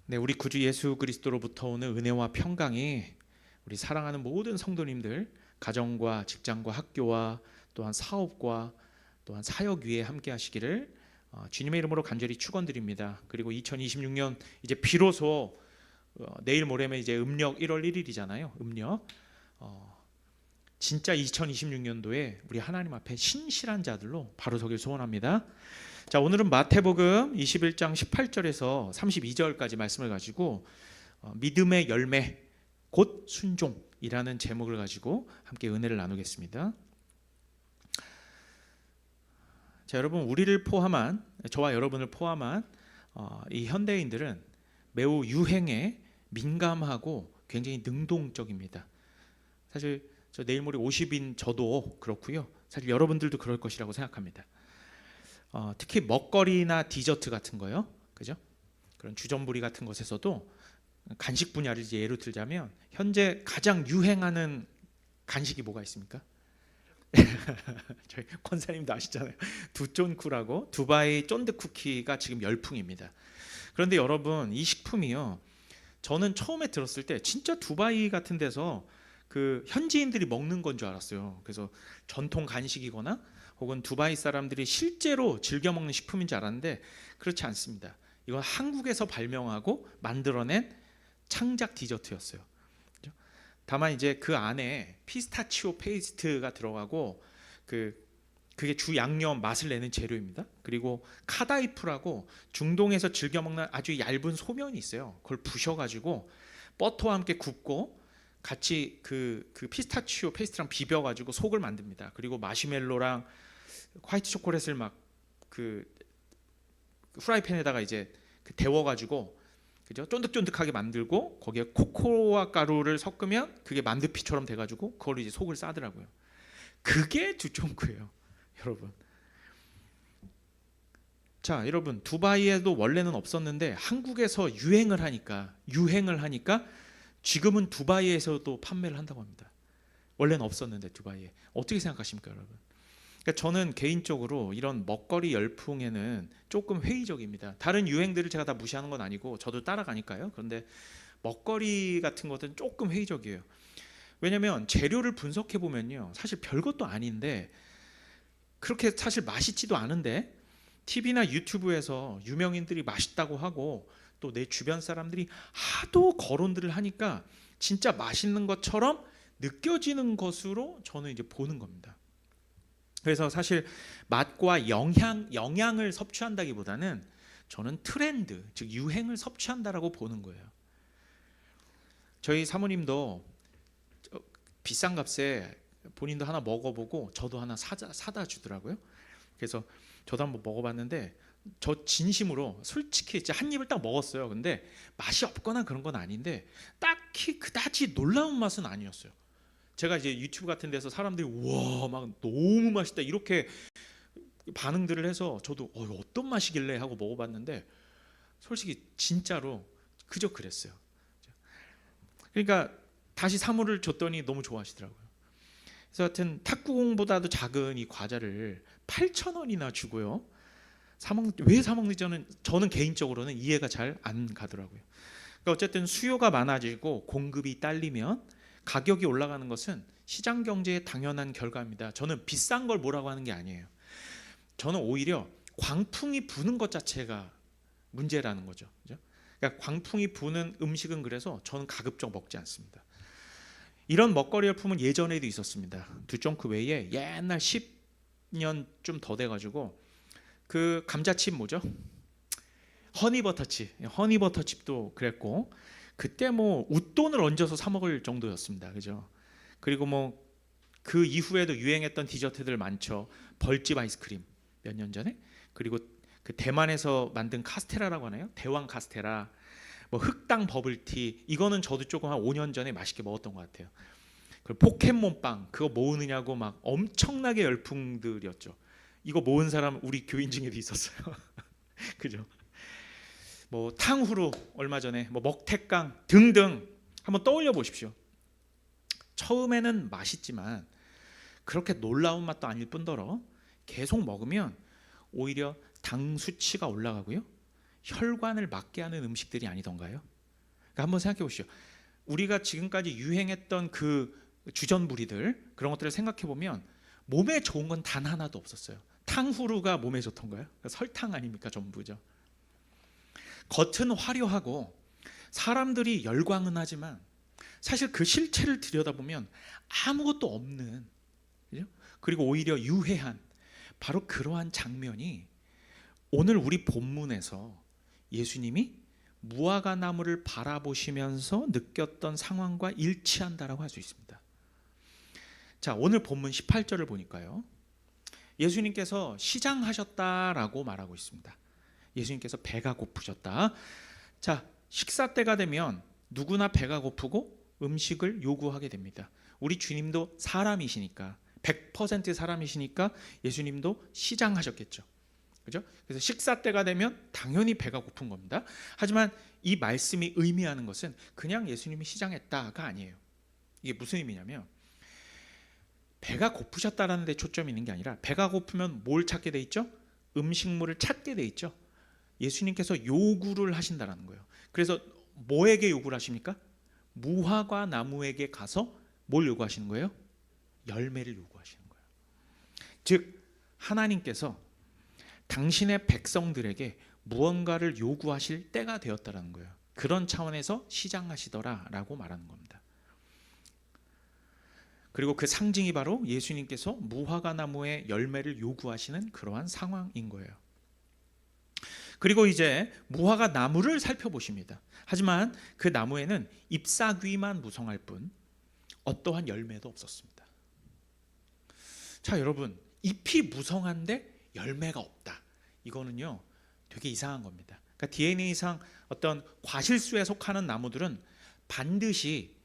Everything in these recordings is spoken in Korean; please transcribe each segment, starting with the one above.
네, 우리 구주 예수 그리스도로부터 오는 은혜와 평강이 우리 사랑하는 모든 성도님들 가정과 직장과 학교와 또한 사업과 또한 사역 위에 함께 하시기를 주님의 이름으로 간절히 축원드립니다. 그리고 2026년 이제 비로소 내일 모레면 이제 음력 1월 1일이잖아요. 음력 진짜 2026년도에 우리 하나님 앞에 신실한 자들로 바로 서길 소원합니다. 자, 오늘은 마태복음 21장 18절에서 32절까지 말씀을 가지고 믿음의 열매 곧 순종이라는 제목을 가지고 함께 은혜를 나누겠습니다. 자, 여러분, 우리를 포함한, 저와 여러분을 포함한 이 현대인들은 매우 유행에 민감하고 굉장히 능동적입니다. 사실 저 내일 모레 50인 저도 그렇고요. 사실 여러분들도 그럴 것이라고 생각합니다. 특히 먹거리나 디저트 같은 거요, 그죠? 그런 주전부리 같은 것에서도 간식 분야를 이제 예로 들자면 현재 가장 유행하는 간식이 뭐가 있습니까? 저희 권사님도 아시잖아요. 두쫀쿠라고 두바이 쫀득 쿠키가 지금 열풍입니다. 그런데 여러분, 이 식품이요, 저는 처음에 들었을 때 진짜 두바이 같은 데서 그 현지인들이 먹는 건 줄 알았어요. 그래서 전통 간식이거나 혹은 두바이 사람들이 실제로 즐겨 먹는 식품인 줄 알았는데 그렇지 않습니다. 이건 한국에서 발명하고 만들어낸 창작 디저트였어요. 다만 이제 그 안에 피스타치오 페이스트가 들어가고 그게 주 양념 맛을 내는 재료입니다. 그리고 카다이프라고 중동에서 즐겨 먹는 아주 얇은 소면이 있어요. 그걸 부셔가지고 버터와 함께 굽고 같이 그 피스타치오 페이스트랑 비벼가지고 속을 만듭니다. 그리고 마시멜로랑 화이트 초콜릿을 막 그 후라이팬에다가 이제 데워가지고, 그죠? 쫀득쫀득하게 만들고 거기에 코코아 가루를 섞으면 그게 만두피처럼 돼가지고 그걸 이제 속을 싸더라고요. 그게 두쫑쿠예요, 여러분. 자, 여러분, 두바이에도 원래는 없었는데 한국에서 유행을 하니까 지금은 두바이에서도 판매를 한다고 합니다. 원래는 없었는데 두바이에. 어떻게 생각하십니까, 여러분? 그러니까 저는 개인적으로 이런 먹거리 열풍에는 조금 회의적입니다. 다른 유행들을 제가 다 무시하는 건 아니고 저도 따라가니까요. 그런데 먹거리 같은 것은 조금 회의적이에요. 왜냐하면 재료를 분석해 보면요, 사실 별것도 아닌데 그렇게 사실 맛있지도 않은데 TV나 유튜브에서 유명인들이 맛있다고 하고 또 내 주변 사람들이 하도 거론들을 하니까 진짜 맛있는 것처럼 느껴지는 것으로 저는 이제 보는 겁니다. 그래서 사실 맛과 영양을 섭취한다기보다는 저는 트렌드, 즉 유행을 섭취한다라고 보는 거예요. 저희 사모님도 비싼 값에 본인도 하나 먹어보고 저도 하나 사다 주더라고요. 그래서 저도 한번 먹어봤는데 저 진심으로 솔직히 한 입을 딱 먹었어요. 근데 맛이 없거나 그런 건 아닌데 딱히 그다지 놀라운 맛은 아니었어요. 제가 이제 유튜브 같은 데서 사람들이 우와 막 너무 맛있다 이렇게 반응들을 해서 저도 어떤 맛이길래 하고 먹어봤는데 솔직히 진짜로 그저 그랬어요. 그러니까 다시 사물을 줬더니 너무 좋아하시더라고요. 그래서 하여튼 탁구공보다도 작은 이 과자를 8,000원이나 주고요. 왜 사 먹는지 저는 개인적으로는 이해가 잘 안 가더라고요. 그러니까 어쨌든 수요가 많아지고 공급이 딸리면 가격이 올라가는 것은 시장 경제의 당연한 결과입니다. 저는 비싼 걸 뭐라고 하는 게 아니에요. 저는 오히려 광풍이 부는 것 자체가 문제라는 거죠. 그러니까 광풍이 부는 음식은 그래서 저는 가급적 먹지 않습니다. 이런 먹거리 열풍은 예전에도 있었습니다. 두쫑쿠 외에 옛날 10년 좀 더 돼가지고 그 감자칩 뭐죠? 허니버터칩도 그랬고 그때 뭐 웃돈을 얹어서 사 먹을 정도였습니다. 그죠? 그리고 뭐 그 이후에도 유행했던 디저트들 많죠. 벌집 아이스크림 몇 년 전에, 그리고 그 대만에서 만든 카스테라라고 하나요? 대왕 카스테라, 뭐 흑당 버블티, 이거는 저도 조금 한 5년 전에 맛있게 먹었던 것 같아요. 그리고 포켓몬빵 그거 모으느냐고 막 엄청나게 열풍들이었죠. 이거 모은 사람 우리 교인 중에도 있었어요. 그죠? 뭐 탕후루 얼마 전에, 뭐 먹태깡 등등 한번 떠올려 보십시오. 처음에는 맛있지만 그렇게 놀라운 맛도 아닐 뿐더러 계속 먹으면 오히려 당 수치가 올라가고요, 혈관을 막게 하는 음식들이 아니던가요? 그러니까 한번 생각해 보시죠. 우리가 지금까지 유행했던 그 주전부리들, 그런 것들을 생각해 보면 몸에 좋은 건 단 하나도 없었어요. 탕후루가 몸에 좋던가요? 그러니까 설탕 아닙니까? 전부죠. 겉은 화려하고 사람들이 열광은 하지만 사실 그 실체를 들여다보면 아무것도 없는, 그죠? 그리고 오히려 유해한 바로 그러한 장면이 오늘 우리 본문에서 예수님이 무화과 나무를 바라보시면서 느꼈던 상황과 일치한다라고 할 수 있습니다. 자, 오늘 본문 18절을 보니까요, 예수님께서 시장하셨다라고 말하고 있습니다. 예수님께서 배가 고프셨다. 자, 식사 때가 되면 누구나 배가 고프고 음식을 요구하게 됩니다. 우리 주님도 사람이시니까, 100% 사람이시니까 예수님도 시장하셨겠죠. 그죠? 그래서 식사 때가 되면 당연히 배가 고픈 겁니다. 하지만 이 말씀이 의미하는 것은 그냥 예수님이 시장했다가 아니에요. 이게 무슨 의미냐면, 배가 고프셨다라는 데 초점이 있는 게 아니라, 배가 고프면 뭘 찾게 돼 있죠? 음식물을 찾게 돼 있죠. 예수님께서 요구를 하신다라는 거예요. 그래서 뭐에게 요구를 하십니까? 무화과 나무에게 가서 뭘 요구하시는 거예요? 열매를 요구하시는 거예요. 즉 하나님께서 당신의 백성들에게 무언가를 요구하실 때가 되었다라는 거예요. 그런 차원에서 시장하시더라라고 말하는 겁니다. 그리고 그 상징이 바로 예수님께서 무화과 나무의 열매를 요구하시는 그러한 상황인 거예요. 그리고 이제 무화과 나무를 살펴보십니다. 하지만 그 나무에는 잎사귀만 무성할 뿐 어떠한 열매도 없었습니다. 자, 여러분, 잎이 무성한데 열매가 없다. 이거는요 되게 이상한 겁니다. 그러니까 DNA상 어떤 과실수에 속하는 나무들은 반드시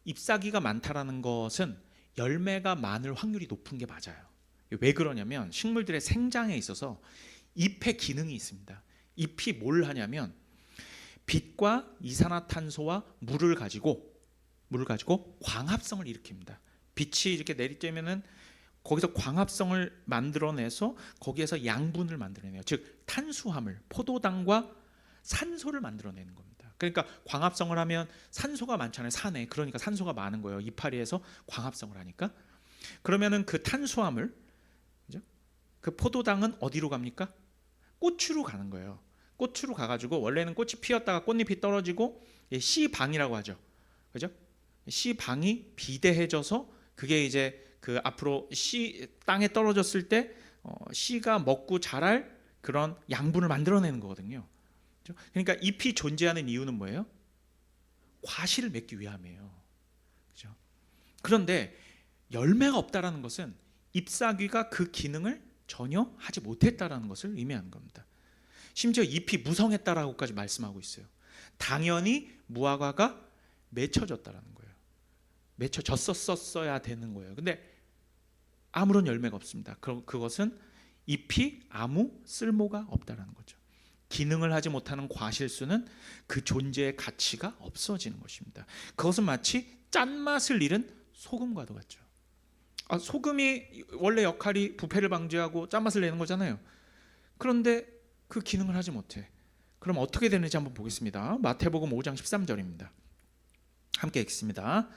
잎사귀가 많다라는 것은 열매가 많을 확률이 높은 게 맞아요. 왜 그러냐면 식물들의 생장에 있어서 잎의 기능이 있습니다. 잎이 뭘 하냐면 빛과 이산화탄소와 물을 가지고 광합성을 일으킵니다. 빛이 이렇게 내리쬐면은 거기서 광합성을 만들어내서 거기에서 양분을 만들어내요. 즉 탄수화물, 포도당과 산소를 만들어내는 겁니다. 그러니까 광합성을 하면 산소가 많잖아요. 산에. 그러니까 산소가 많은 거예요. 이파리에서 광합성을 하니까. 그러면은 그 탄수화물, 그죠? 그 포도당은 어디로 갑니까? 꽃으로 가는 거예요. 꽃으로 가가지고 원래는 꽃이 피었다가 꽃잎이 떨어지고 씨방이라고 하죠. 그죠? 씨방이 비대해져서 그게 이제 그 앞으로 씨 땅에 떨어졌을 때 씨가 먹고 자랄 그런 양분을 만들어내는 거거든요. 그죠? 그러니까 잎이 존재하는 이유는 뭐예요? 과실을 맺기 위함이에요. 그죠? 그런데 열매가 없다라는 것은 잎사귀가 그 기능을 전혀 하지 못했다라는 것을 의미하는 겁니다. 심지어 잎이 무성했다라고까지 말씀하고 있어요. 당연히 무화과가 맺혀졌다라는 거예요. 맺혀졌었어야 되는 거예요. 근데 아무런 열매가 없습니다. 그것은 잎이 아무 쓸모가 없다라는 거죠. 기능을 하지 못하는 과실수는 그 존재의 가치가 없어지는 것입니다. 그것은 마치 짠맛을 잃은 소금과도 같죠. 소금이 원래 역할이 부패를 방지하고 짠맛을 내는 거잖아요. 그런데 그 기능을 하지 못해. 그럼 어떻게 되는지 한번 보겠습니다. 마태복음 5장 13절입니다. 함께 읽습니다.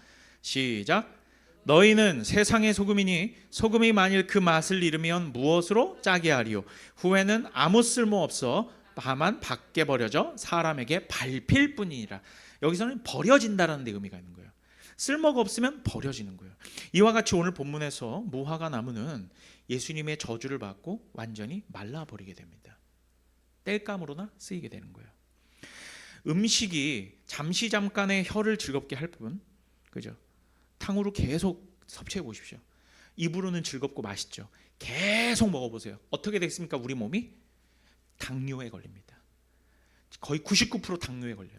시작. 너희는 세상의 소금이니 소금이 만일 그 맛을 잃으면 무엇으로 짜게 하리요? 후에는 아무 쓸모 없어 다만 밖에 버려져 사람에게 밟힐 뿐이니라. 여기서는 버려진다라는 데 의미가 있는 거예요. 쓸모가 없으면 버려지는 거예요. 이와 같이 오늘 본문에서 무화과 나무는 예수님의 저주를 받고 완전히 말라버리게 됩니다. 땔감으로나 쓰이게 되는 거예요. 음식이 잠깐의 혀를 즐겁게 할 뿐, 그죠? 탕후루 계속 섭취해 보십시오. 입으로는 즐겁고 맛있죠. 계속 먹어보세요. 어떻게 됐습니까? 우리 몸이 당뇨에 걸립니다. 거의 99% 당뇨에 걸려요.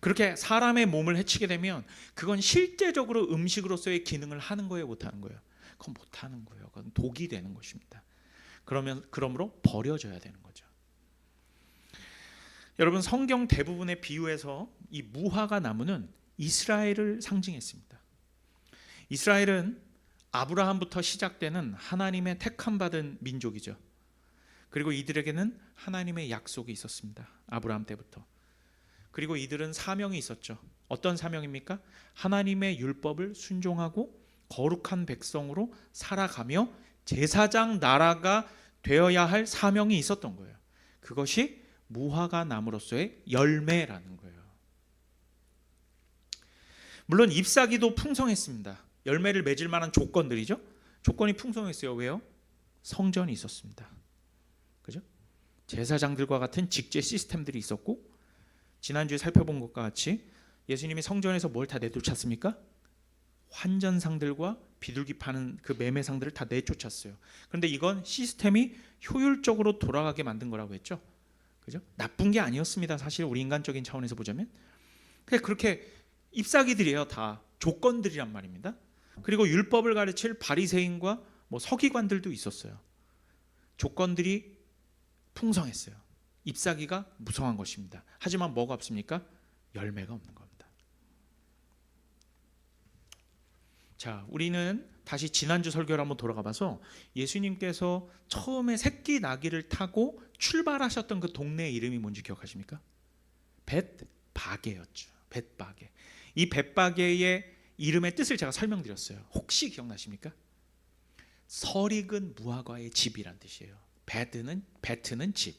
그렇게 사람의 몸을 해치게 되면 그건 실제적으로 음식으로서의 기능을 하는 거예요, 못하는 거예요? 그건 못하는 거예요. 그건 독이 되는 것입니다. 그러므로 버려져야 되는 거죠. 여러분, 성경 대부분의 비유에서 이 무화과 나무는 이스라엘을 상징했습니다. 이스라엘은 아브라함부터 시작되는 하나님의 택함받은 민족이죠. 그리고 이들에게는 하나님의 약속이 있었습니다. 아브라함 때부터. 그리고 이들은 사명이 있었죠. 어떤 사명입니까? 하나님의 율법을 순종하고 거룩한 백성으로 살아가며 제사장 나라가 되어야 할 사명이 있었던 거예요. 그것이 무화과 나무로서의 열매라는 거예요. 물론 잎사귀도 풍성했습니다. 열매를 맺을 만한 조건들이죠. 조건이 풍성했어요. 왜요? 성전이 있었습니다. 그죠? 제사장들과 같은 직제 시스템들이 있었고, 지난주에 살펴본 것과 같이 예수님이 성전에서 뭘 다 내쫓았습니까? 환전상들과 비둘기 파는 그 매매상들을 다 내쫓았어요. 그런데 이건 시스템이 효율적으로 돌아가게 만든 거라고 했죠. 그죠? 나쁜 게 아니었습니다. 사실 우리 인간적인 차원에서 보자면. 그렇게 잎사귀들이에요. 다 조건들이란 말입니다. 그리고 율법을 가르칠 바리새인과 서기관들도 있었어요. 조건들이 풍성했어요. 잎사귀가 무성한 것입니다. 하지만 뭐가 없습니까? 열매가 없는 겁니다. 자, 우리는 다시 지난주 설교를 한번 돌아가 봐서 예수님께서 처음에 새끼 나귀를 타고 출발하셨던 그 동네의 이름이 뭔지 기억하십니까? 벳바게였죠. 벳바게. 이 벳바게의 이름의 뜻을 제가 설명드렸어요. 혹시 기억나십니까? 설익은 무화과의 집이란 뜻이에요. 베트는 집,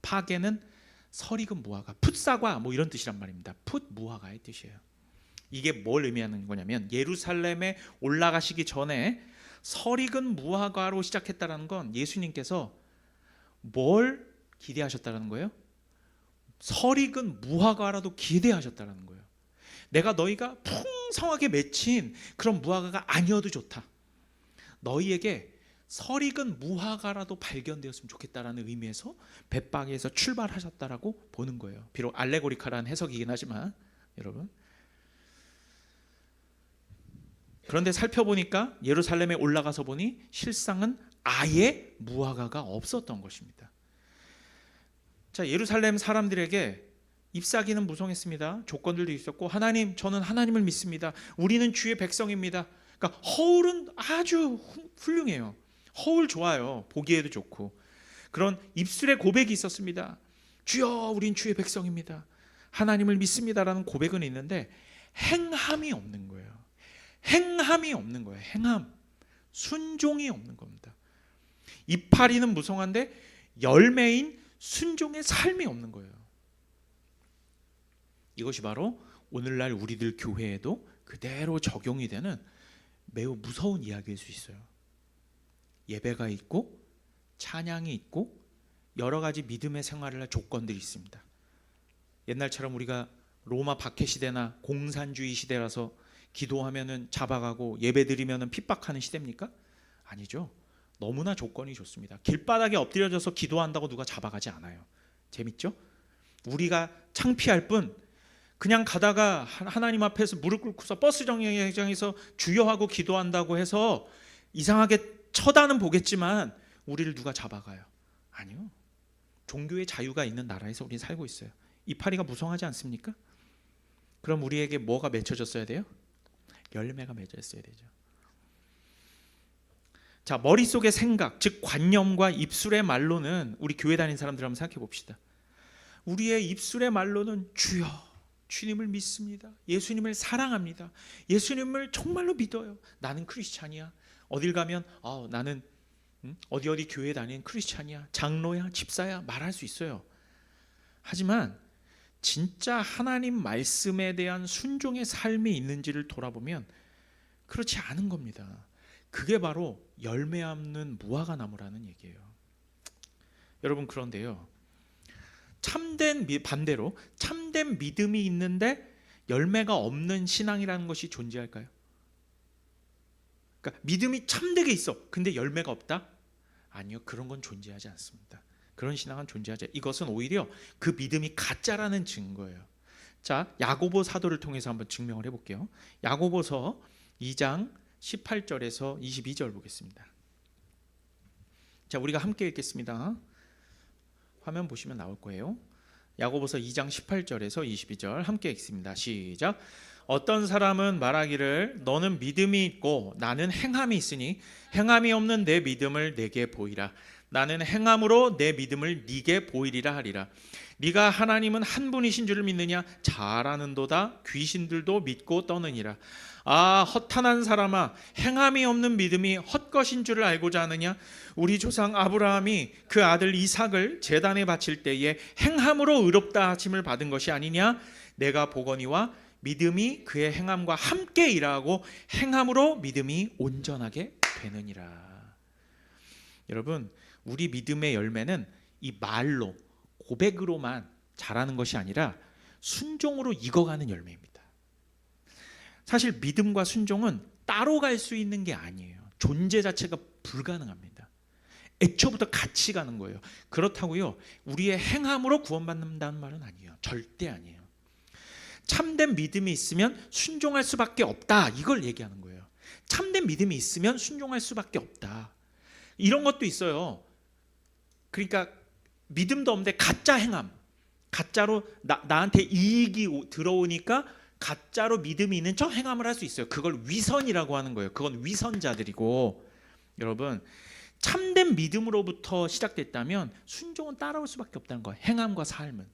파게는 설익은 무화과, 풋사과 이런 뜻이란 말입니다. 풋 무화과의 뜻이에요. 이게 뭘 의미하는 거냐면 예루살렘에 올라가시기 전에 설익은 무화과로 시작했다는 건 예수님께서 뭘 기대하셨다는 거예요? 설익은 무화과라도 기대하셨다는 거예요. 내가 너희가 풍성하게 맺힌 그런 무화과가 아니어도 좋다. 너희에게 설익은 무화과라도 발견되었으면 좋겠다라는 의미에서 벳바게에서 출발하셨다라고 보는 거예요. 비록 알레고리카라는 해석이긴 하지만 여러분. 그런데 살펴보니까 예루살렘에 올라가서 보니 실상은 아예 무화과가 없었던 것입니다. 자, 예루살렘 사람들에게 잎사귀는 무성했습니다. 조건들도 있었고, 하나님, 저는 하나님을 믿습니다. 우리는 주의 백성입니다. 그러니까 허울은 아주 훌륭해요. 허울 좋아요. 보기에도 좋고. 그런 입술의 고백이 있었습니다. 주여, 우린 주의 백성입니다. 하나님을 믿습니다라는 고백은 있는데 행함이 없는 거예요. 행함이 없는 거예요. 행함. 순종이 없는 겁니다. 이파리는 무성한데 열매인 순종의 삶이 없는 거예요. 이것이 바로 오늘날 우리들 교회에도 그대로 적용이 되는 매우 무서운 이야기일 수 있어요. 예배가 있고 찬양이 있고 여러 가지 믿음의 생활을 할 조건들이 있습니다. 옛날처럼 우리가 로마 박해 시대나 공산주의 시대라서 기도하면은 잡아가고 예배드리면은 핍박하는 시대입니까? 아니죠. 너무나 조건이 좋습니다. 길바닥에 엎드려져서 기도한다고 누가 잡아가지 않아요. 재밌죠? 우리가 창피할 뿐 그냥 가다가 하나님 앞에서 무릎 꿇고서 버스 정류장에서 주여하고 기도한다고 해서 이상하게 쳐다는 보겠지만 우리를 누가 잡아가요? 아니요. 종교의 자유가 있는 나라에서 우리는 살고 있어요. 이파리가 무성하지 않습니까? 그럼 우리에게 뭐가 맺혀졌어야 돼요? 열매가 맺어졌어야 되죠. 자, 머릿속의 생각, 즉 관념과 입술의 말로는 우리 교회 다니는 사람들 한번 생각해 봅시다. 우리의 입술의 말로는 주여, 주님을 믿습니다. 예수님을 사랑합니다. 예수님을 정말로 믿어요. 나는 크리스찬이야. 어딜 가면 나는 어디 교회 다니는 크리스찬이야. 장로야, 집사야 말할 수 있어요. 하지만 진짜 하나님 말씀에 대한 순종의 삶이 있는지를 돌아보면 그렇지 않은 겁니다. 그게 바로 열매 없는 무화과 나무라는 얘기예요. 여러분, 그런데요, 반대로 참된 믿음이 있는데 열매가 없는 신앙이라는 것이 존재할까요? 그러니까 믿음이 참되게 있어. 근데 열매가 없다? 아니요, 그런 건 존재하지 않습니다. 그런 신앙은 존재하지. 이것은 오히려 그 믿음이 가짜라는 증거예요. 자, 야고보 사도를 통해서 한번 증명을 해볼게요. 야고보서 2장 18절에서 22절 보겠습니다. 자, 우리가 함께 읽겠습니다. 화면 보시면 나올 거예요. 야고보서 2장 18절에서 22절 함께 읽습니다. 시작. 어떤 사람은 말하기를 너는 믿음이 있고 나는 행함이 있으니 행함이 없는 내 믿음을 내게 보이라. 나는 행함으로 내 믿음을 네게 보이리라 하리라. 네가 하나님은 한 분이신 줄을 믿느냐? 잘 아는도다. 귀신들도 믿고 떠느니라. 아, 허탄한 사람아, 행함이 없는 믿음이 헛것인 줄을 알고자 하느냐? 우리 조상 아브라함이 그 아들 이삭을 제단에 바칠 때에 행함으로 의롭다 하심을 받은 것이 아니냐? 내가 보거니와 믿음이 그의 행함과 함께 일하고 행함으로 믿음이 온전하게 되느니라. 여러분, 우리 믿음의 열매는 이 말로, 고백으로만 자라는 것이 아니라 순종으로 익어가는 열매입니다. 사실 믿음과 순종은 따로 갈 수 있는 게 아니에요. 존재 자체가 불가능합니다. 애초부터 같이 가는 거예요. 그렇다고요, 우리의 행함으로 구원받는다는 말은 아니에요. 절대 아니에요. 참된 믿음이 있으면 순종할 수밖에 없다, 이걸 얘기하는 거예요. 참된 믿음이 있으면 순종할 수밖에 없다. 이런 것도 있어요. 그러니까 믿음도 없는데 가짜 행함, 가짜로 나한테 이익이 들어오니까 가짜로 믿음이 있는 척 행함을 할 수 있어요. 그걸 위선이라고 하는 거예요. 그건 위선자들이고, 여러분, 참된 믿음으로부터 시작됐다면 순종은 따라올 수밖에 없다는 거예요. 행함과 삶은.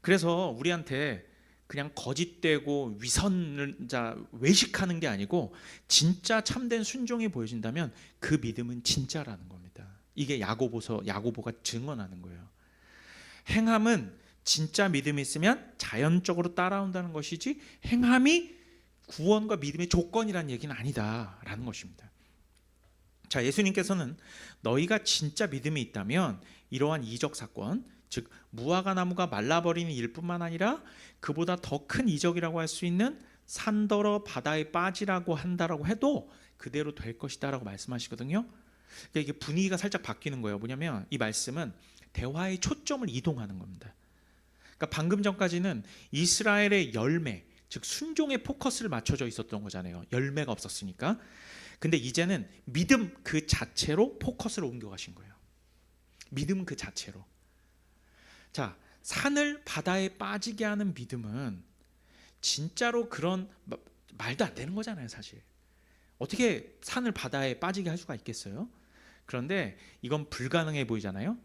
그래서 우리한테 그냥 거짓되고 위선자 외식하는 게 아니고 진짜 참된 순종이 보여진다면 그 믿음은 진짜라는 겁니다. 이게 야고보가 증언하는 거예요. 행함은 진짜 믿음이 있으면 자연적으로 따라온다는 것이지 행함이 구원과 믿음의 조건이라는 얘기는 아니다라는 것입니다. 자, 예수님께서는 너희가 진짜 믿음이 있다면 이러한 이적 사건, 즉 무화과 나무가 말라버리는 일뿐만 아니라 그보다 더 큰 이적이라고 할 수 있는 산더러 바다에 빠지라고 한다라고 해도 그대로 될 것이다라고 말씀하시거든요. 그러니까 이게 분위기가 살짝 바뀌는 거예요. 뭐냐면 이 말씀은 대화의 초점을 이동하는 겁니다. 그러니까 방금 전까지는 이스라엘의 열매, 즉 순종의 포커스를 맞춰져 있었던 거잖아요. 열매가 없었으니까. 근데 이제는 믿음 그 자체로 포커스를 옮겨가신 거예요. 믿음 그 자체로. 자, 산을 바다에 빠지게 하는 믿음은 진짜로 그런 말도 안 되는 거잖아요, 사실. 어떻게 산을 바다에 빠지게 할 수가 있겠어요? 그런데 이건 불가능해 보이잖아요.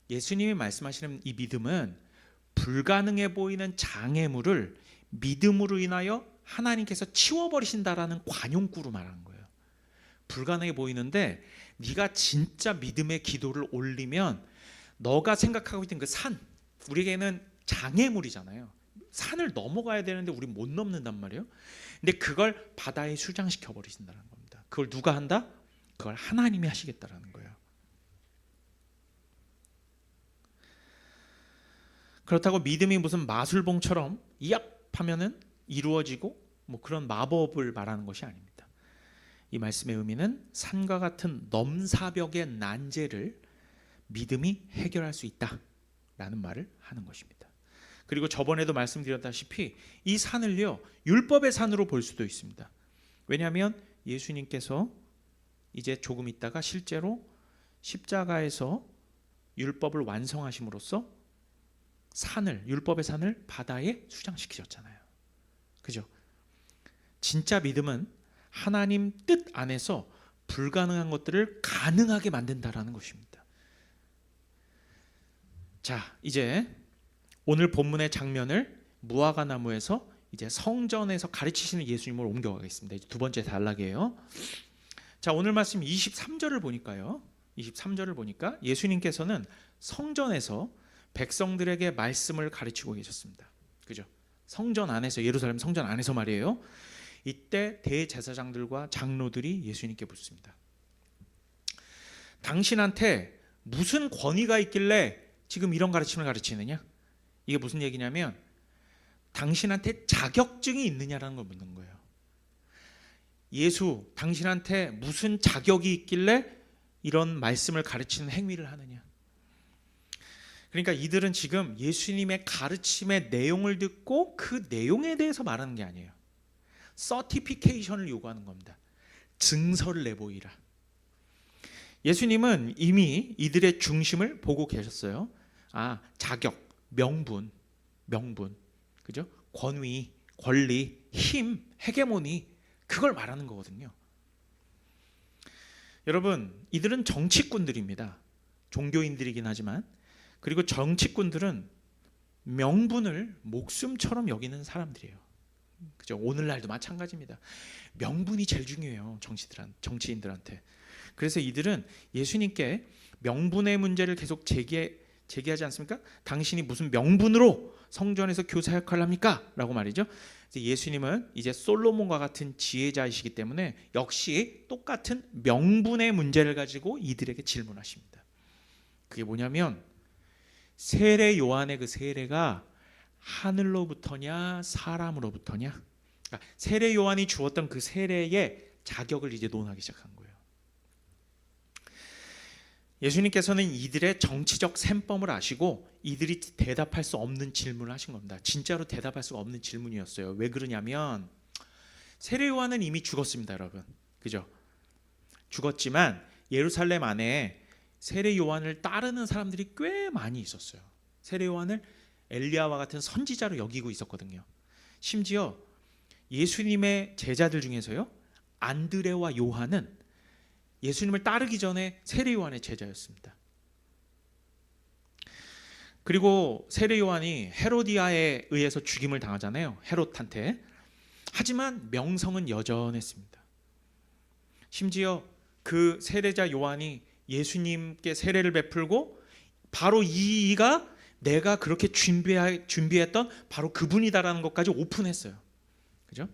예수님이 말씀하시는 이 믿음은 불가능해 보이는 장애물을 믿음으로 인하여 하나님께서 치워버리신다라는 관용구로 말하는 거예요. 불가능해 보이는데 네가 진짜 믿음의 기도를 올리면 너가 생각하고 있던 그 산, 우리에게는 장애물이잖아요. 산을 넘어가야 되는데 우리 못 넘는단 말이에요. 근데 그걸 바다에 수장시켜 버리신다는 겁니다. 그걸 누가 한다? 그걸 하나님이 하시겠다라는 거예요. 그렇다고 믿음이 무슨 마술봉처럼 이압하면은 이루어지고 뭐 그런 마법을 말하는 것이 아닙니다. 이 말씀의 의미는 산과 같은 넘사벽의 난제를 믿음이 해결할 수 있다라는 말을 하는 것입니다. 그리고 저번에도 말씀드렸다시피 이 산을요, 율법의 산으로 볼 수도 있습니다. 왜냐하면 예수님께서 이제 조금 있다가 실제로 십자가에서 율법을 완성하심으로써 율법의 산을 바다에 수장시키셨잖아요. 그죠? 진짜 믿음은 하나님 뜻 안에서 불가능한 것들을 가능하게 만든다라는 것입니다. 자, 이제 오늘 본문의 장면을 무화과 나무에서 이제 성전에서 가르치시는 예수님으로 옮겨가겠습니다. 이제 두 번째 단락이에요. 자, 오늘 말씀 23절을 보니까요. 23절을 보니까 예수님께서는 성전에서 백성들에게 말씀을 가르치고 계셨습니다. 그죠? 성전 안에서, 예루살렘 성전 안에서 말이에요. 이때 대제사장들과 장로들이 예수님께 묻습니다. 당신한테 무슨 권위가 있길래 지금 이런 가르침을 가르치느냐? 이게 무슨 얘기냐면 당신한테 자격증이 있느냐라는 걸 묻는 거예요. 예수, 당신한테 무슨 자격이 있길래 이런 말씀을 가르치는 행위를 하느냐? 그러니까 이들은 지금 예수님의 가르침의 내용을 듣고 그 내용에 대해서 말하는 게 아니에요. 서티피케이션을 요구하는 겁니다. 증서를 내보이라. 예수님은 이미 이들의 중심을 보고 계셨어요. 아, 자격, 명분, 그죠? 권위, 권리, 힘, 헤게모니, 그걸 말하는 거거든요. 여러분, 이들은 정치꾼들입니다. 종교인들이긴 하지만. 그리고 정치꾼들은 명분을 목숨처럼 여기는 사람들이에요. 그죠? 오늘날도 마찬가지입니다. 명분이 제일 중요해요. 정치인들한테. 그래서 이들은 예수님께 명분의 문제를 계속 제기하지 않습니까? 당신이 무슨 명분으로 성전에서 교사 역할을 합니까? 라고 말이죠. 예수님은 이제 솔로몬과 같은 지혜자이시기 때문에 역시 똑같은 명분의 문제를 가지고 이들에게 질문하십니다. 그게 뭐냐면 세례 요한의 그 세례가 하늘로부터냐 사람으로부터냐, 그러니까 세례 요한이 주었던 그 세례의 자격을 이제 논하기 시작한 거예요. 예수님께서는 이들의 정치적 셈법을 아시고 이들이 대답할 수 없는 질문을 하신 겁니다. 진짜로 대답할 수가 없는 질문이었어요. 왜 그러냐면 세례 요한은 이미 죽었습니다, 여러분. 그죠? 죽었지만 예루살렘 안에 세례 요한을 따르는 사람들이 꽤 많이 있었어요. 세례 요한을 엘리야와 같은 선지자로 여기고 있었거든요. 심지어 예수님의 제자들 중에서요, 안드레와 요한은 예수님을 따르기 전에 세례 요한의 제자였습니다. 그리고 세례 요한이 헤로디아에 의해서 죽임을 당하잖아요. 헤롯한테. 하지만 명성은 여전했습니다. 심지어 그 세례자 요한이 예수님께 세례를 베풀고 바로 이가 내가 그렇게 준비했던 바로 그분이다라는 것까지 오픈했어요. 그죠?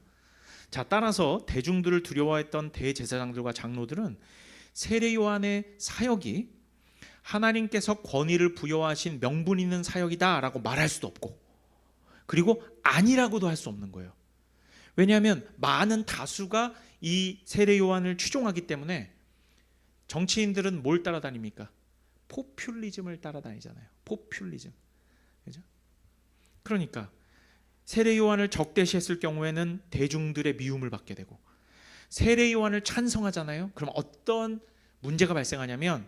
자, 따라서 대중들을 두려워했던 대제사장들과 장로들은 세례 요한의 사역이 하나님께서 권위를 부여하신 명분 있는 사역이다라고 말할 수도 없고, 그리고 아니라고도 할 수 없는 거예요. 왜냐하면 많은 다수가 이 세례 요한을 추종하기 때문에. 정치인들은 뭘 따라다닙니까? 포퓰리즘을 따라다니잖아요. 포퓰리즘. 그죠? 그러니까 세례 요한을 적대시했을 경우에는 대중들의 미움을 받게 되고, 세례 요한을 찬성하잖아요. 그럼 어떤 문제가 발생하냐면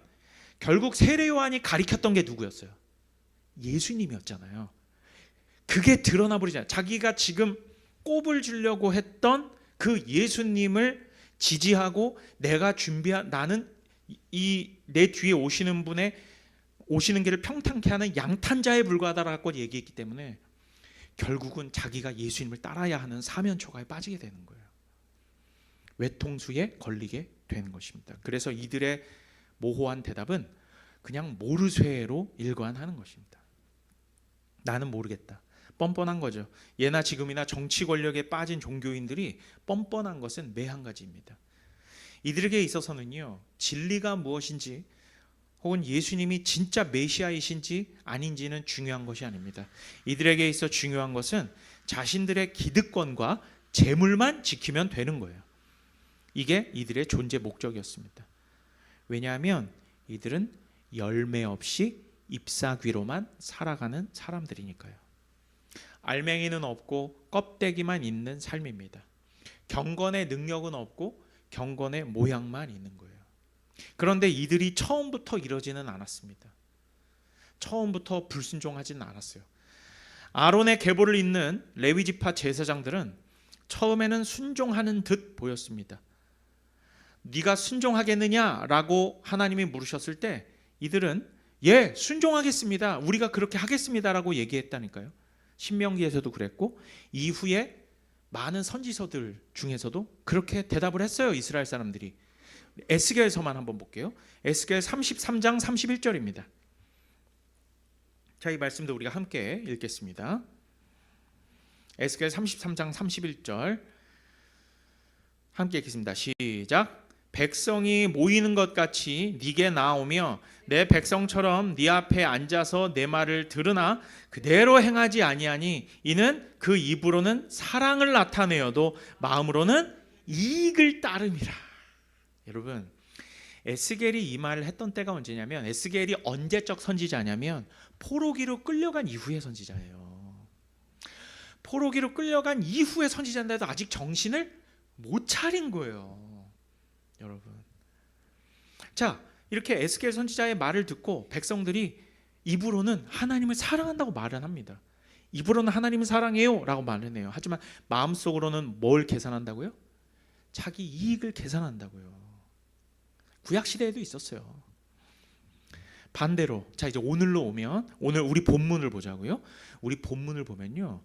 결국 세례 요한이 가리켰던 게 누구였어요? 예수님이었잖아요. 그게 드러나 버리잖아요. 자기가 지금 꼽을 주려고 했던 그 예수님을 지지하고 내가 준비한, 나는 이 내 뒤에 오시는 분의 오시는 길을 평탄케 하는 양탄자에 불과하다라고 얘기했기 때문에 결국은 자기가 예수님을 따라야 하는 사면초가에 빠지게 되는 거예요. 외통수에 걸리게 되는 것입니다. 그래서 이들의 모호한 대답은 그냥 모르쇠로 일관하는 것입니다. 나는 모르겠다. 뻔뻔한 거죠. 예나 지금이나 정치 권력에 빠진 종교인들이 뻔뻔한 것은 매 한 가지입니다. 이들에게 있어서는요, 진리가 무엇인지 혹은 예수님이 진짜 메시아이신지 아닌지는 중요한 것이 아닙니다. 이들에게 있어 중요한 것은 자신들의 기득권과 재물만 지키면 되는 거예요. 이게 이들의 존재 목적이었습니다. 왜냐하면 이들은 열매 없이 잎사귀로만 살아가는 사람들이니까요. 알맹이는 없고 껍데기만 있는 삶입니다. 경건의 능력은 없고 경건의 모양만 있는 거예요. 그런데 이들이 처음부터 이러지는 않았습니다. 처음부터 불순종하지는 않았어요. 아론의 계보를 잇는 레위지파 제사장들은 처음에는 순종하는 듯 보였습니다. 네가 순종하겠느냐라고 하나님이 물으셨을 때 이들은 예, 순종하겠습니다. 우리가 그렇게 하겠습니다라고 얘기했다니까요. 신명기에서도 그랬고 이후에 많은 선지서들 중에서도 그렇게 대답을 했어요. 이스라엘 사람들이. 에스겔서만 한번 볼게요. 에스겔 33장 31절입니다. 자, 이 말씀도 우리가 함께 읽겠습니다. 에스겔 33장 31절 함께 읽겠습니다. 시작. 백성이 모이는 것 같이 네게 나오며 내 백성처럼 네 앞에 앉아서 내 말을 들으나 그대로 행하지 아니하니 이는 그 입으로는 사랑을 나타내어도 마음으로는 이익을 따름이라. 여러분, 에스겔이 이 말을 했던 때가 언제냐면 에스겔이 언제적 선지자냐면 포로기로 끌려간 이후의 선지자예요. 포로기로 끌려간 이후의 선지자인데도 아직 정신을 못 차린 거예요. 여러분, 자, 이렇게 에스겔 선지자의 말을 듣고 백성들이 입으로는 하나님을 사랑한다고 말을 합니다. 입으로는 하나님을 사랑해요 라고 말을 해요. 하지만 마음속으로는 뭘 계산한다고요? 자기 이익을 계산한다고요. 구약 시대에도 있었어요. 반대로 자 이제 오늘로 오면 오늘 우리 본문을 보자고요. 우리 본문을 보면요.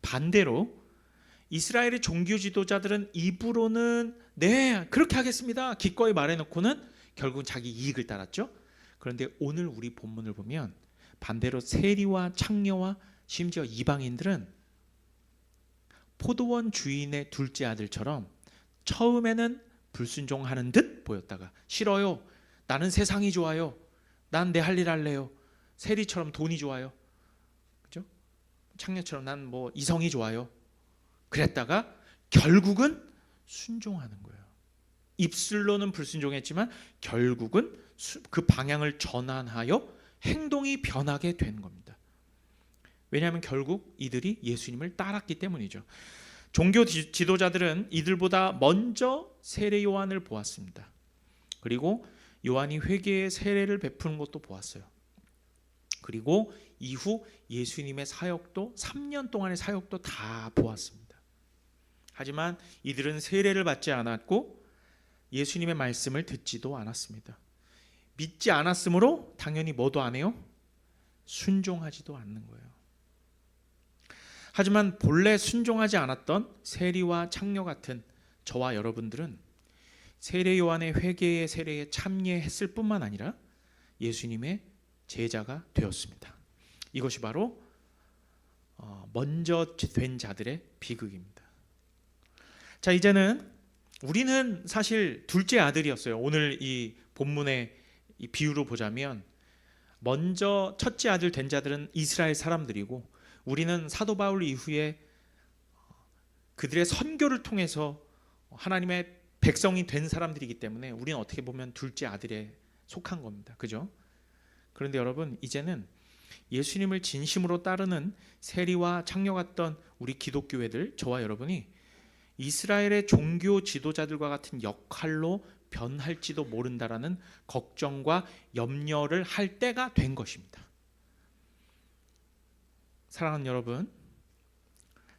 반대로 이스라엘의 종교 지도자들은 입으로는 네 그렇게 하겠습니다 기꺼이 말해놓고는 결국은 자기 이익을 따랐죠. 그런데 오늘 우리 본문을 보면 반대로 세리와 창녀와 심지어 이방인들은 포도원 주인의 둘째 아들처럼 처음에는 불순종하는 듯 보였다가 싫어요. 나는 세상이 좋아요. 난 내 할 일 할래요. 세리처럼 돈이 좋아요. 그죠? 창녀처럼 난 뭐 이성이 좋아요. 그랬다가 결국은 순종하는 거예요. 입술로는 불순종했지만 결국은 그 방향을 전환하여 행동이 변하게 된 겁니다. 왜냐하면 결국 이들이 예수님을 따랐기 때문이죠. 종교 지도자들은 이들보다 먼저 세례 요한을 보았습니다. 그리고 요한이 회개의 세례를 베푸는 것도 보았어요. 그리고 이후 예수님의 사역도 3년 동안의 사역도 다 보았습니다. 하지만 이들은 세례를 받지 않았고 예수님의 말씀을 듣지도 않았습니다. 믿지 않았으므로 당연히 뭐도 안 해요? 순종하지도 않는 거예요. 하지만 본래 순종하지 않았던 세리와 창녀 같은 저와 여러분들은 세례 요한의 회개의 세례에 참여했을 뿐만 아니라 예수님의 제자가 되었습니다. 이것이 바로 먼저 된 자들의 비극입니다. 자 이제는 우리는 사실 둘째 아들이었어요. 오늘 이 본문의 이 비유로 보자면 먼저 첫째 아들 된 자들은 이스라엘 사람들이고 우리는 사도 바울 이후에 그들의 선교를 통해서 하나님의 백성이 된 사람들이기 때문에 우리는 어떻게 보면 둘째 아들에 속한 겁니다. 그죠? 그런데 여러분 이제는 예수님을 진심으로 따르는 세리와 창녀 같던 우리 기독교회들 저와 여러분이 이스라엘의 종교 지도자들과 같은 역할로 변할지도 모른다라는 걱정과 염려를 할 때가 된 것입니다. 사랑하는 여러분,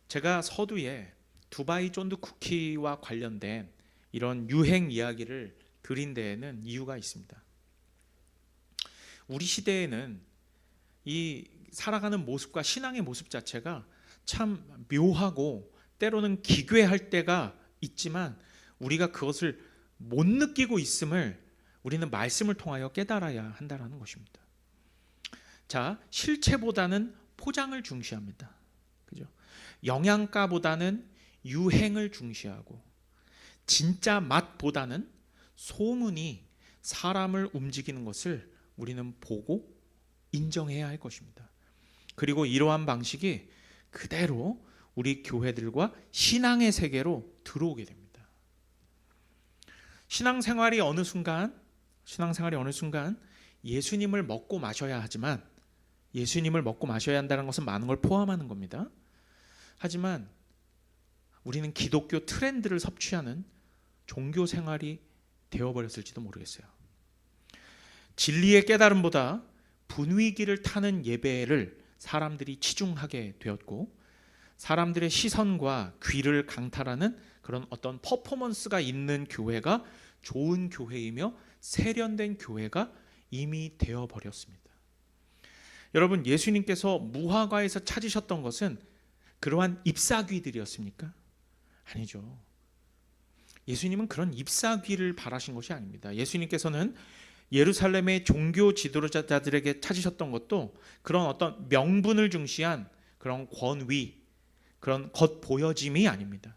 제가 서두에 두바이 쫀득 쿠키와 관련된 이런 유행 이야기를 드린 데에는 이유가 있습니다. 우리 시대에는 이 살아가는 모습과 신앙의 모습 자체가 참 묘하고 때로는 기괴할 때가 있지만 우리가 그것을 못 느끼고 있음을 우리는 말씀을 통하여 깨달아야 한다는 것입니다. 자, 실체보다는 포장을 중시합니다. 그죠? 영양가보다는 유행을 중시하고 진짜 맛보다는 소문이 사람을 움직이는 것을 우리는 보고 인정해야 할 것입니다. 그리고 이러한 방식이 그대로 우리 교회들과 신앙의 세계로 들어오게 됩니다. 신앙생활이 어느 순간 예수님을 먹고 마셔야 하지만 예수님을 먹고 마셔야 한다는 것은 많은 걸 포함하는 겁니다. 하지만 우리는 기독교 트렌드를 섭취하는 종교 생활이 되어버렸을지도 모르겠어요. 진리의 깨달음보다 분위기를 타는 예배를 사람들이 치중하게 되었고 사람들의 시선과 귀를 강탈하는 그런 어떤 퍼포먼스가 있는 교회가 좋은 교회이며 세련된 교회가 이미 되어버렸습니다. 여러분 예수님께서 무화과에서 찾으셨던 것은 그러한 ip사귀들이었습니까? 아니죠. 예수님은 그런 ip사귀를 바라신 것이 아닙니다. 예수님께서는 예루살렘의 종교 지도자들에게 찾으셨던 것도 그런 어떤 명분을 중시한 그런 권위, 그런 겉보여짐이 아닙니다.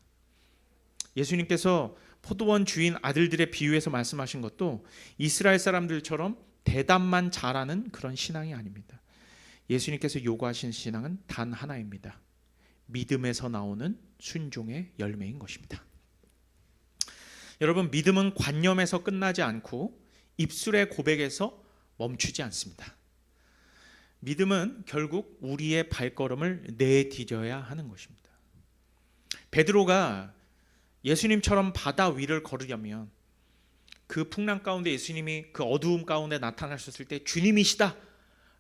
예수님께서 포도원 주인 아들들의 비유에서 말씀하신 것도 이스라엘 사람들처럼 대답만 잘하는 그런 신앙이 아닙니다. 예수님께서 요구하신 신앙은 단 하나입니다. 믿음에서 나오는 순종의 열매인 것입니다. 여러분 믿음은 관념에서 끝나지 않고 입술의 고백에서 멈추지 않습니다. 믿음은 결국 우리의 발걸음을 내디뎌야 하는 것입니다. 베드로가 예수님처럼 바다 위를 걸으려면 그 풍랑 가운데 예수님이 그 어두움 가운데 나타나셨을 때 주님이시다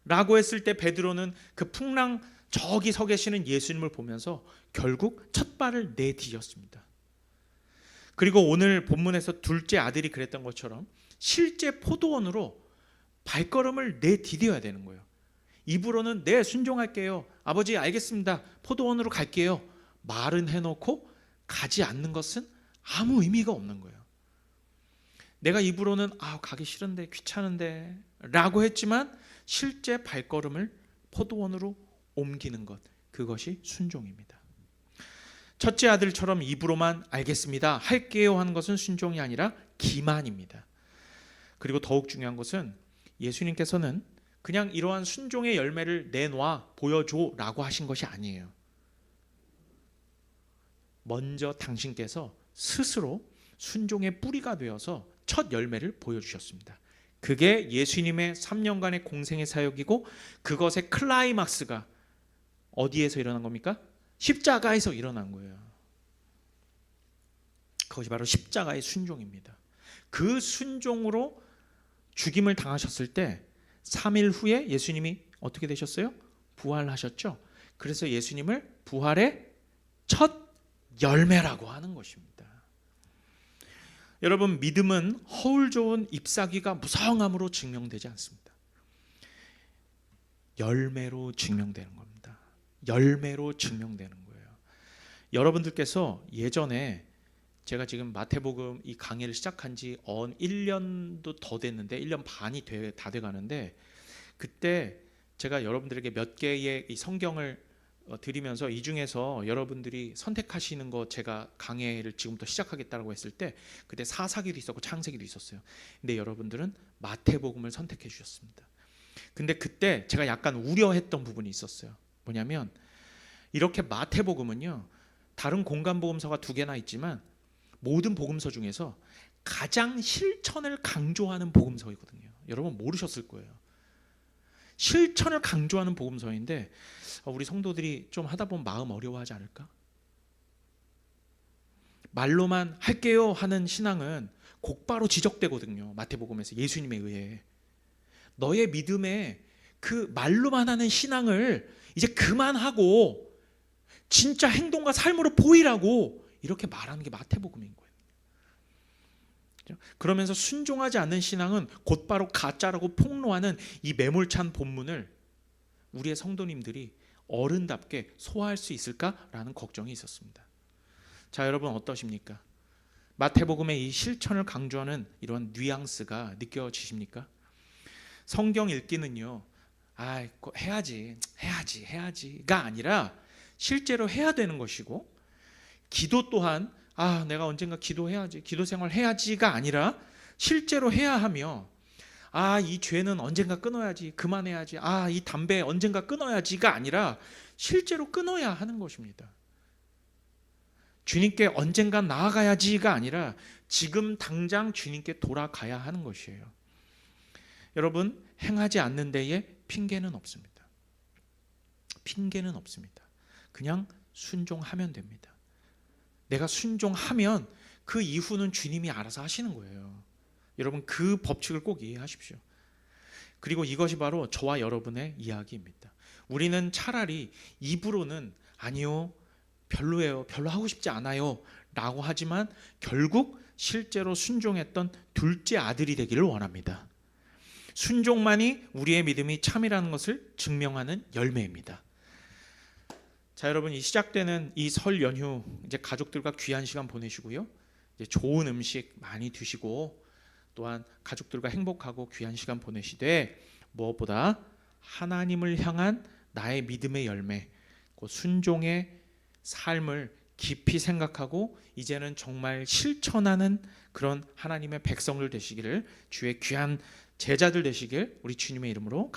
라고 했을 때 베드로는 그 풍랑 저기 서 계시는 예수님을 보면서 결국 첫 발을 내디뎠습니다. 그리고 오늘 본문에서 둘째 아들이 그랬던 것처럼 실제 포도원으로 발걸음을 내디뎌야 되는 거예요. 입으로는 네, 순종할게요. 아버지 알겠습니다. 포도원으로 갈게요. 말은 해놓고 가지 않는 것은 아무 의미가 없는 거예요. 내가 입으로는 가기 싫은데 귀찮은데 라고 했지만 실제 발걸음을 포도원으로 옮기는 것, 그것이 순종입니다. 첫째 아들처럼 입으로만 알겠습니다, 할게요 하는 것은 순종이 아니라 기만입니다. 그리고 더욱 중요한 것은 예수님께서는 그냥 이러한 순종의 열매를 내놔 보여줘 라고 하신 것이 아니에요. 먼저 당신께서 스스로 순종의 뿌리가 되어서 첫 열매를 보여주셨습니다. 그게 예수님의 3년간의 공생의 사역이고, 그것의 클라이막스가 어디에서 일어난 겁니까? 십자가에서 일어난 거예요. 그것이 바로 십자가의 순종입니다. 그 순종으로 죽임을 당하셨을 때 3일 후에 예수님이 어떻게 되셨어요? 부활하셨죠. 그래서 예수님을 부활의 첫 열매라고 하는 것입니다. 여러분, 믿음은 허울 좋은 잎사귀가 무성함으로 증명되지 않습니다. 열매로 증명되는 겁니다. 열매로 증명되는 거예요. 여러분들께서 예전에 제가 지금 마태복음 이 강의를 시작한 지 1년도 더 됐는데 1년 반이 다 돼가는데, 그때 제가 여러분들에게 몇 개의 이 성경을 드리면서 이 중에서 여러분들이 선택하시는 거 제가 강의를 지금부터 시작하겠다고 했을 때 그때 사사기도 있었고 창세기도 있었어요. 근데 여러분들은 마태복음을 선택해 주셨습니다. 근데 그때 제가 약간 우려했던 부분이 있었어요. 뭐냐면 이렇게 마태복음은요, 다른 공간복음서가 2개나 있지만 모든 복음서 중에서 가장 실천을 강조하는 복음서이거든요. 여러분 모르셨을 거예요. 실천을 강조하는 복음서인데 우리 성도들이 좀 하다 보면 마음 어려워하지 않을까? 말로만 할게요 하는 신앙은 곧바로 지적되거든요. 마태복음에서 예수님에 의해. 너의 믿음에 그 말로만 하는 신앙을 이제 그만하고 진짜 행동과 삶으로 보이라고 이렇게 말하는 게 마태복음인 거예요. 그러면서 순종하지 않는 신앙은 곧바로 가짜라고 폭로하는 이 매몰찬 본문을 우리의 성도님들이 어른답게 소화할 수 있을까라는 걱정이 있었습니다. 자, 여러분 어떠십니까? 마태복음의 이 실천을 강조하는 이런 뉘앙스가 느껴지십니까? 성경 읽기는요, 해야지가 아니라 실제로 해야 되는 것이고, 기도 또한 내가 언젠가 기도해야지, 기도 생활 해야지가 아니라 실제로 해야 하며, 이 죄는 언젠가 끊어야지, 그만해야지, 이 담배 언젠가 끊어야지가 아니라 실제로 끊어야 하는 것입니다. 주님께 언젠가 나아가야지가 아니라 지금 당장 주님께 돌아가야 하는 것이에요. 여러분, 행하지 않는 데에 핑계는 없습니다. 핑계는 없습니다. 그냥 순종하면 됩니다. 내가 순종하면 그 이후는 주님이 알아서 하시는 거예요. 여러분, 그 법칙을 꼭 이해하십시오. 그리고 이것이 바로 저와 여러분의 이야기입니다. 우리는 차라리 입으로는 아니요, 별로예요, 별로 하고 싶지 않아요 라고 하지만 결국 실제로 순종했던 둘째 아들이 되기를 원합니다. 순종만이 우리의 믿음이 참이라는 것을 증명하는 열매입니다. 자, 여러분, 이 시작되는 이 설 연휴 이제 가족들과 귀한 시간 보내시고요, 이제 좋은 음식 많이 드시고 또한 가족들과 행복하고 귀한 시간 보내시되, 무엇보다 하나님을 향한 나의 믿음의 열매, 그 순종의 삶을 깊이 생각하고 이제는 정말 실천하는 그런 하나님의 백성들 되시기를, 주의 귀한 제자들 되시길 우리 주님의 이름으로